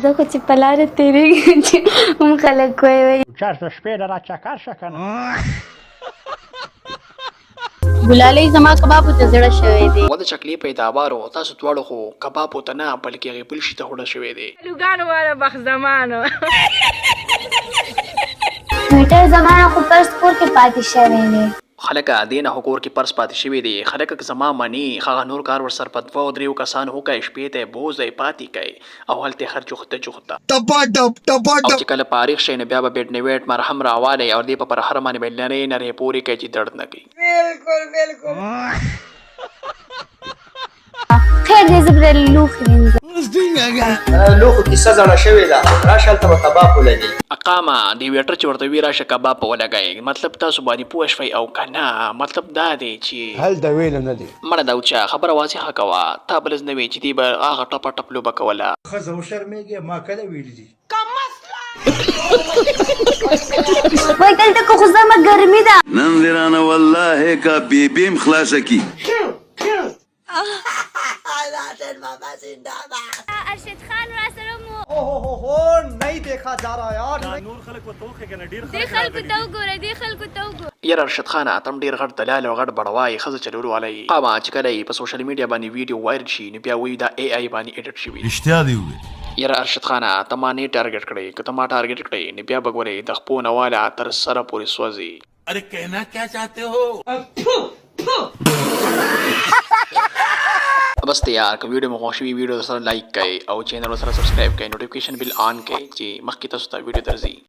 زه خو چې په لاره تېرېږم چې هم خلک وایي چېرته شپې له را چکر شه که نه ګلالۍ زما کبابو ته زړه شوی دی. و د چکلې پیداوارو تاسو دواړو خو کبابو ته نه بلکې هغې بل شي ته خوړه شوی دی. لوګانو والا بخت زمانو میټر زمانه خو پرس کور کې پاتې شوی دی. خلکه دې نه خو کور کې پرس پاتې شوي دي. خلکه که زما مني هغه نور کار ورسره په 2 او 3 کسانو وکړئ شپې ته یې بوځئ پاتې کوئ او هلته یې هر جوخته او چې کله فارغ شئ نو بیا به بیډنویټ مرهم راوالی او دې په پرهر باندې به نرۍ نرۍ پورې کوي چې درد نه کوي. خیر دی زه به لوښي وینځم. لوښو کیسه زړه شوې ده راشه هلته به کباب ولګي. اقامه دې ویټر چې ورته وي راشه کباب په ولګئ مطلب تاسو باندې پوه شوئ او که نه مطلب دا دی چې هل د ویلو نه دی مړه ده اوچه خبره واضحه کوه تا بلز نه وي چې دې به هغه ټپه ټپ لوبه کوله. ښځه وشرمېږي ما کله ویلي دي وای دلته که خو زما ګرمي ده. نن دې رانه والله که بیبیم خلاصه کی ارشد خان را سره مو نہیں دیکھا جا رہا یار یاره ارشد خانه تم ډېر غټ دلال او غټ بړوای ښځه چلولو والی قامه چې کله یې په سوشل میډیا باندې ویډیو وایرل شي نو بیا وایي دا AI باندې ایډیټ شوي. رښتیا دې وویل یاره ارشد خانه ته ما نه ټارګټ کړی که ته ما ټارګټ کړی نو بیا به ګورې د خپو نه واله تر سره پورې سوځي. ارے کہنا کیا چاہتے ہو بس ته یار که ویډیو مو خوښ وي ویډیو سره لایک کړئ او چینل سره سبسکرایب کړئ نوټیفیکیشن بیل آن کړئ چې مخکې تاسو ته ویډیو درځي.